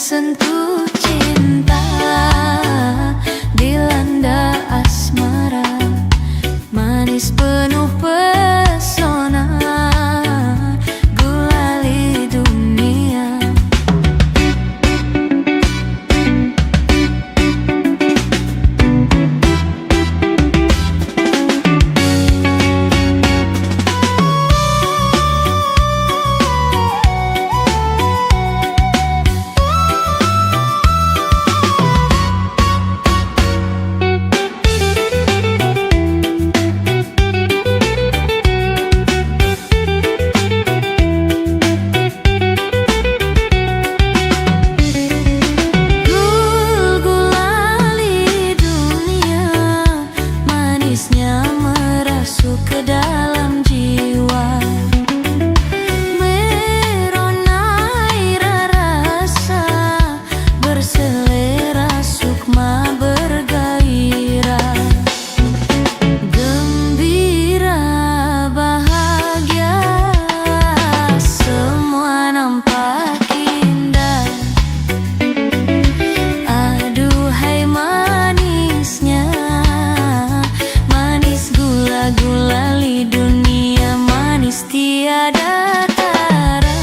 tersentuh cinta, dilanda asmara, manis penuh pesona, gulali dunia. Merasuk ke dalam jiwa, meronai rasa, berselera sukma bergairah, gembira bahagia, semua nampak indah. Aduhai manisnya, gulali dunia, manis tiada tara.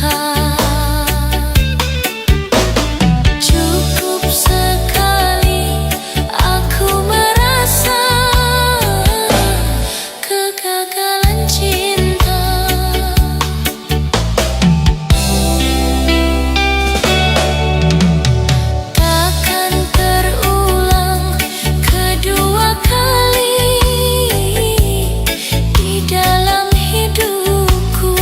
cinta. Cukup sekali aku merasa kegagalan cinta. Takkan terulang kedua kali di dalam hidupku.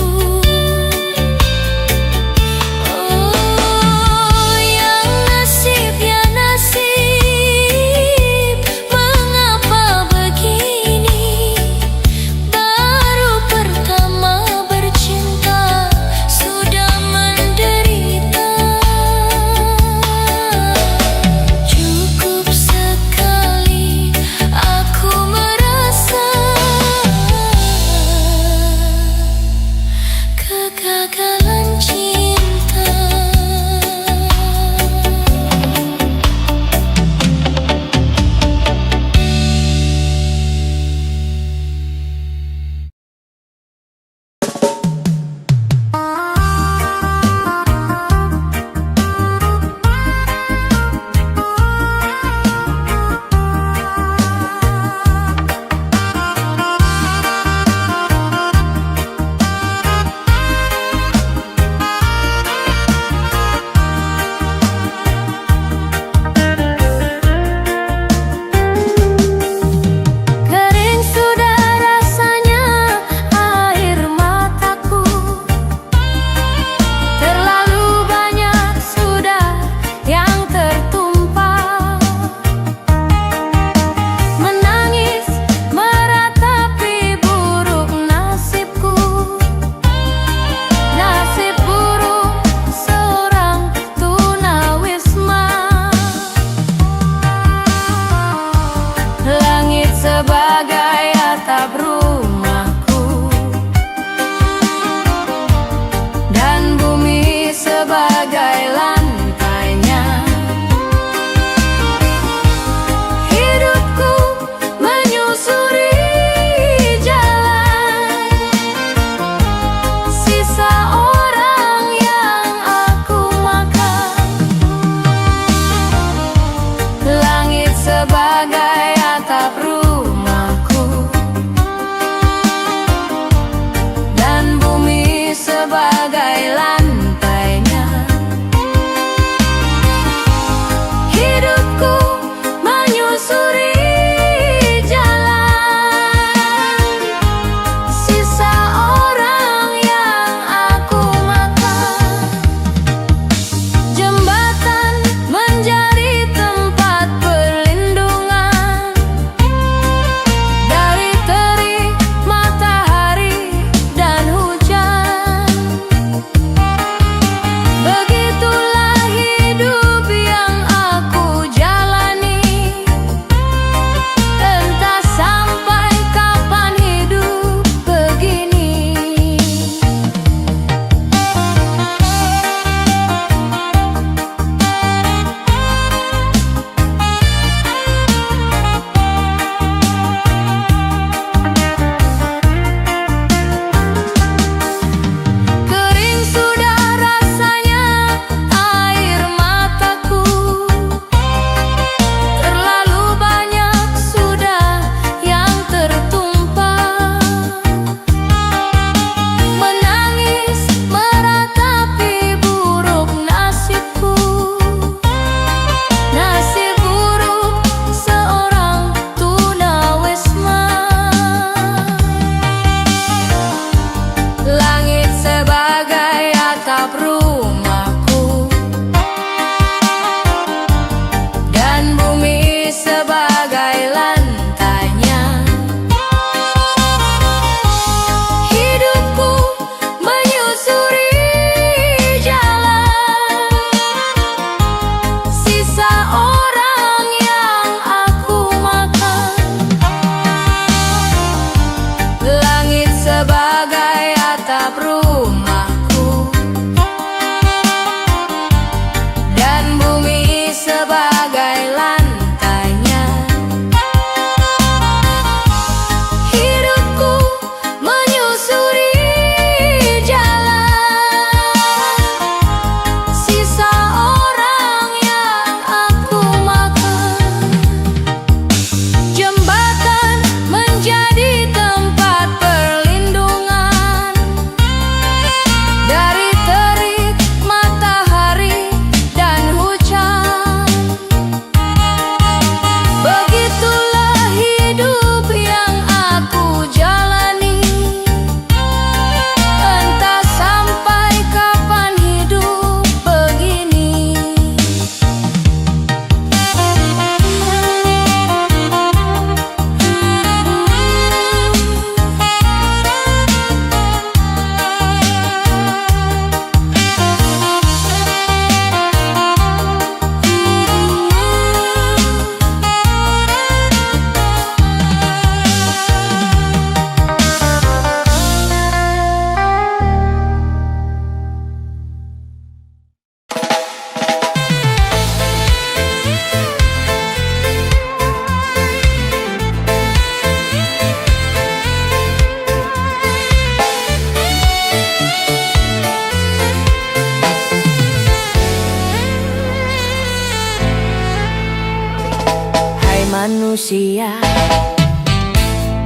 manusia.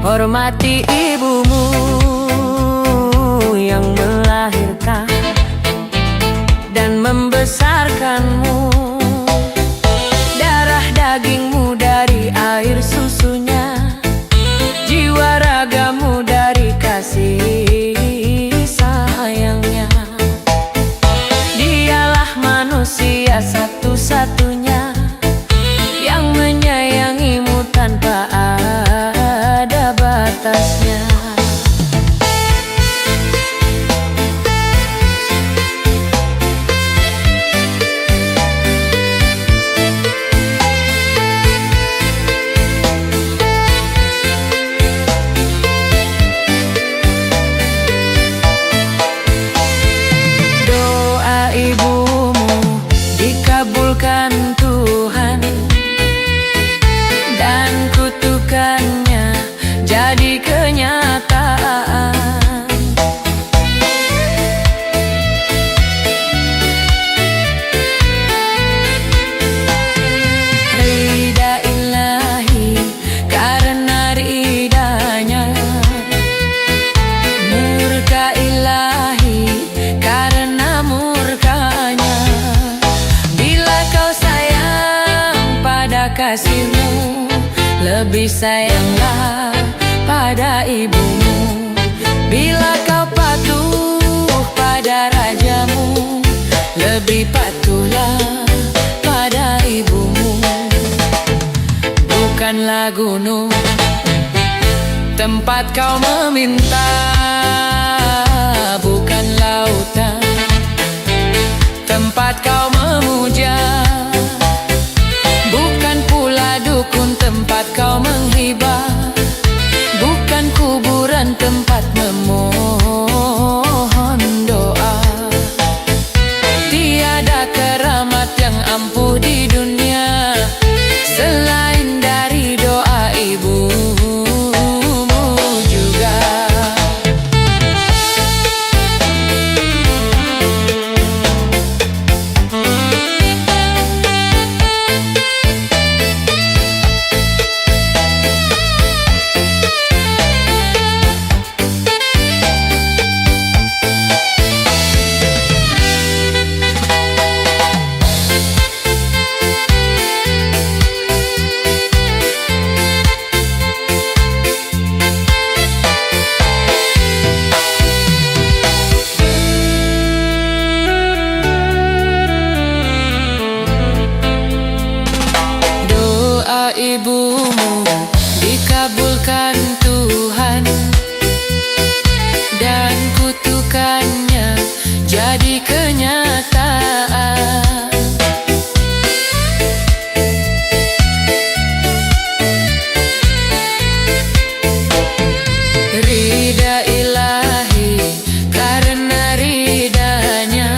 Hormati ibumu yang melahirkan dan membesarkanmu. Darah dagingmu dari air susunya, jiwa ragamu dari kasih sayangnya. Dialah manusia satu-satunya yang menyayangimu tanpa ada batasnya. Doa ibumu dikabulkan Tuhan, dan kutukannya jadi kenyataan. Ridha ilahi karena ridanya, murka ilahi karena murkanya. Bila kau sayang pada kasihmu, lebih sayanglah pada ibumu. Bila kau patuh pada rajamu, lebih patuhlah pada ibumu. Bukanlah gunung tempat kau meminta, bukan lautan tempat kau memuja, bukan pula dukun tempat kau menghibah, bukan kuburan tempat memohon doa. Tiada keramat yang ampuh di dunia selain dari doa ibumu juga. Ibumu dikabulkan Tuhan, dan kutukannya jadi kenyataan. Ridha ilahi karena ridanya,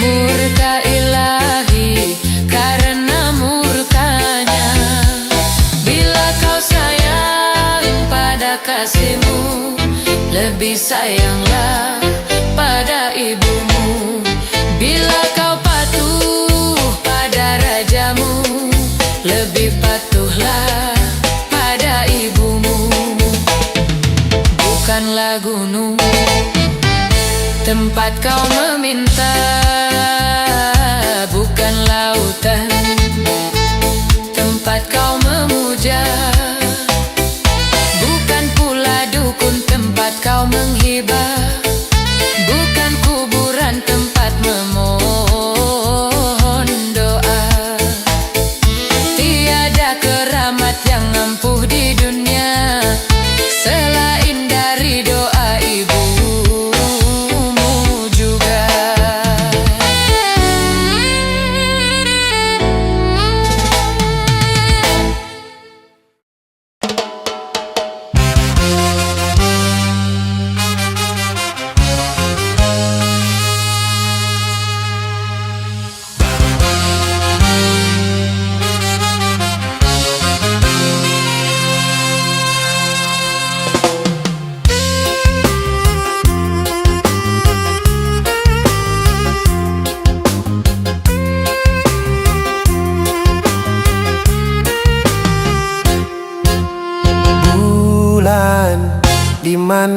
murka ilahi karena murkanya. Bila kau sayang pada kasihmu, lebih sayanglah pada ibumu. Bila kau patuh pada rajamu, lebih patuhlah pada ibumu. Bukanlah gunung tempat kau meminta, bukan lautan tempat kau memuja, bukan pula dukun tempat kau menghibah, bukan kuburan tempat memohon doa. Tiada keramat yang ampuh di dunia selain dari doa ibumu juga.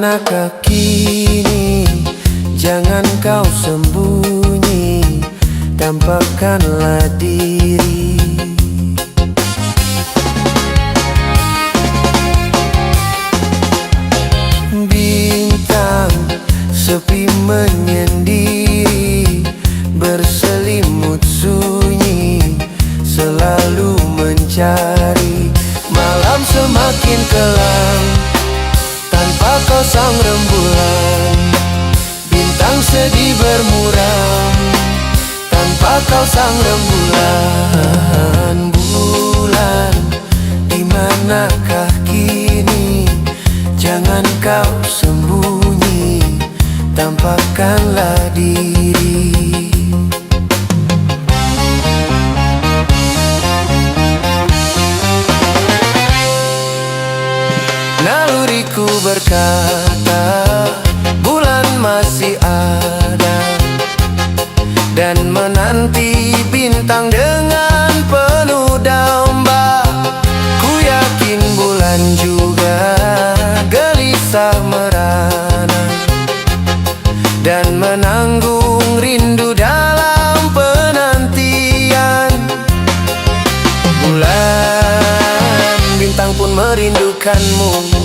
manakah kini? Jangan kau sembunyi, tampakkanlah diri. Bintang sepi menyendiri, berselimut sunyi, selalu mencari. Malam semakin kelam, tanpa kau sang rembulan. Bintang sedih bermuram, tanpa kau sang rembulan. Bulan, di manakah kini? Jangan kau sembunyi, tampakkanlah diri. Naluriku berkata, bulan masih ada, dan menanti bintang dengan penuh damba. Ku yakin bulan juga gelisah merana, dan menanggung rindu dalam penantian. Bulan, bintang pun merindukanmu.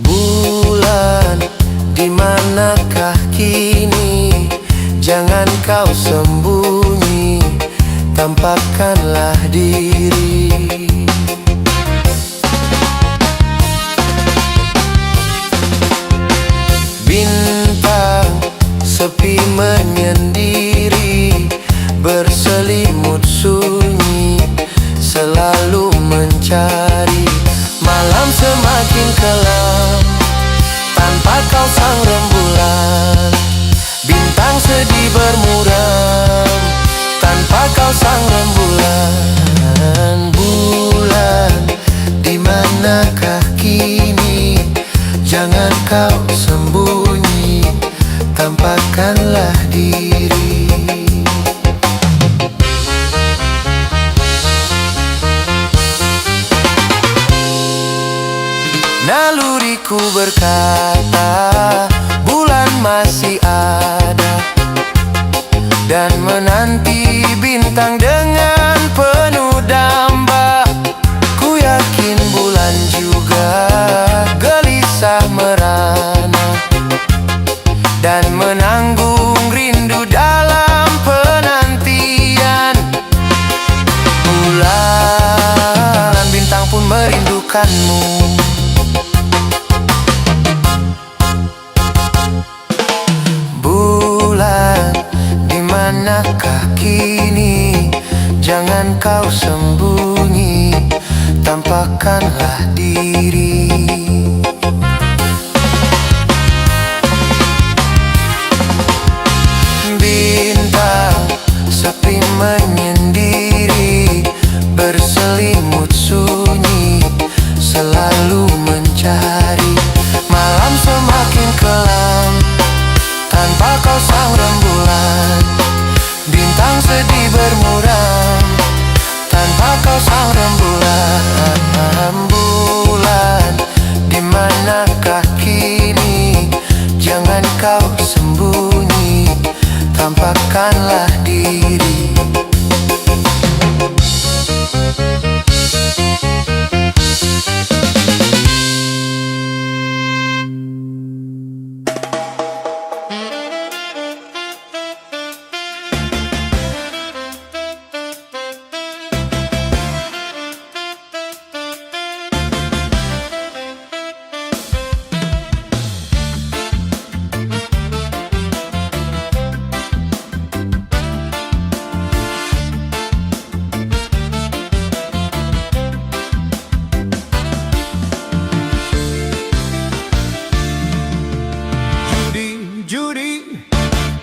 Bulan, di manakah kini? Jangan kau sembunyi, tampakkanlah diri. Bintang sepi menyendiri, berselimut sunyi, selalu mencari. Malam semakin kelam, tanpa kau sang rembulan. Bintang sedih bermuram, tanpa kau sang rembulan. Bulan, di manakah kini? Jangan kau sembunyi, tampakkanlah diri. Naluriku berkata, bulan masih ada, dan menanti bintang dengan penuh damba. Ku yakin bulan juga gelisah merana, dan menanggung rindu dalam penantian. Bulan, bintang pun merindukanmu. Manakah kini? Jangan kau sembunyi, tampakkanlah diri. Bintang sepi menyendiri, berselimut sunyi, selalu mencari. Malam semakin kelam, tanpa kau sang rembulan. Bintang sedih bermuram, tanpa kau sang rembulan. Bulan, di manakah kini? Jangan kau sembunyi, tampakkanlah diri.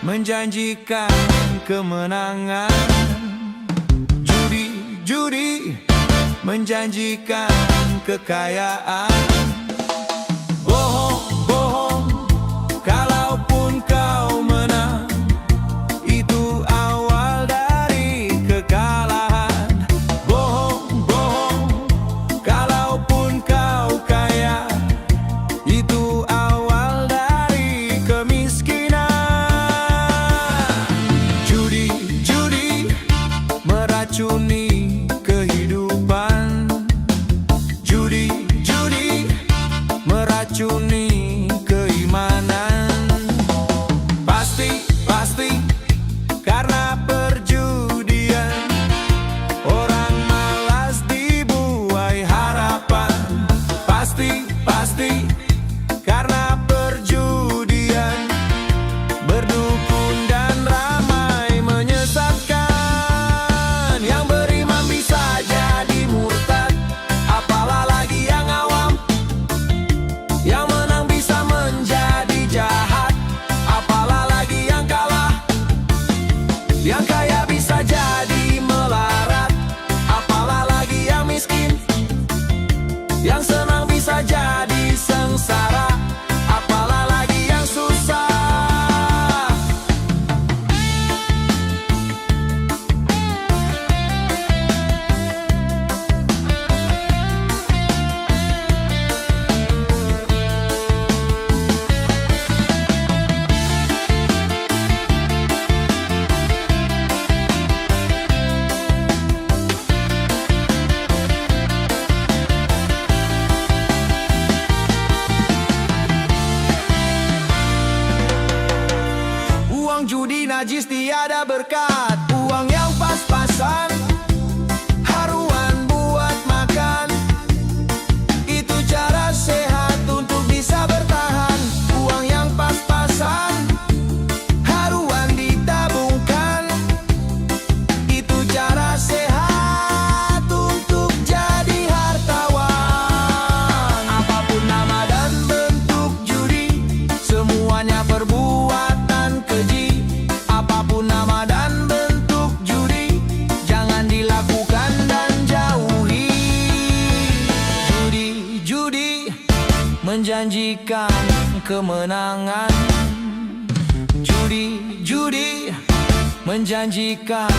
Menjanjikan kemenangan, judi menjanjikan kekayaan. Bohong, kalaupun kau menang, itu awal dari kekalahan. Bohong, meracuni keimanan. Pasti karena perjudian orang malas dibuai harapan. Pasti karena perjudian berdukun dan ramai menyesatkan. Yang beriman bisa jadi murtad, apalah lagi yang awam. Yang menang bisa menjadi jahat, apalah lagi yang kalah. Yang kaya bisa jadi melarat, apalah lagi yang miskin. Yang senang bisa jadi sengsara, apalah lagi yang susah. Uang judi najis tiada berkat, uang yang pas-pasan, haruan buat makan. Itu cara sehat untuk bisa bertahan. Uang yang pas-pasan, haruan ditabungkan. Itu cara sehat untuk jadi hartawan. Apapun nama dan bentuk judi, semuanya perbuatan keji. Apapun nama dan bentuk judi, jangan dilakukan dan jauhi. Judi menjanjikan kemenangan. Judi menjanjikan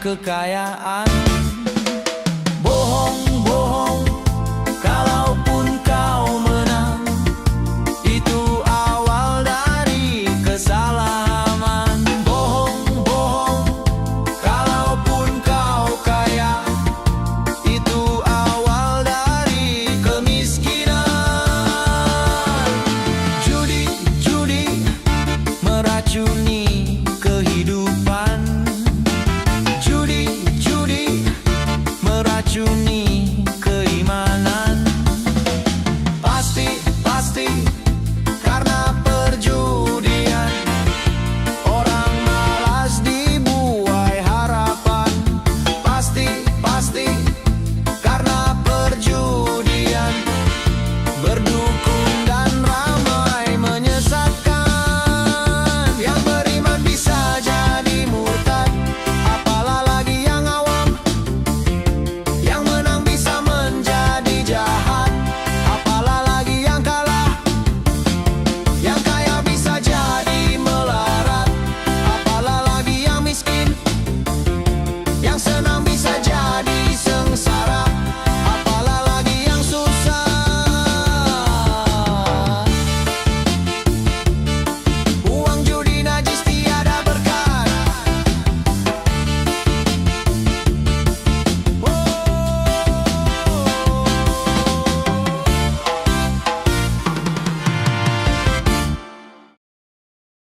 kekayaan. Bohong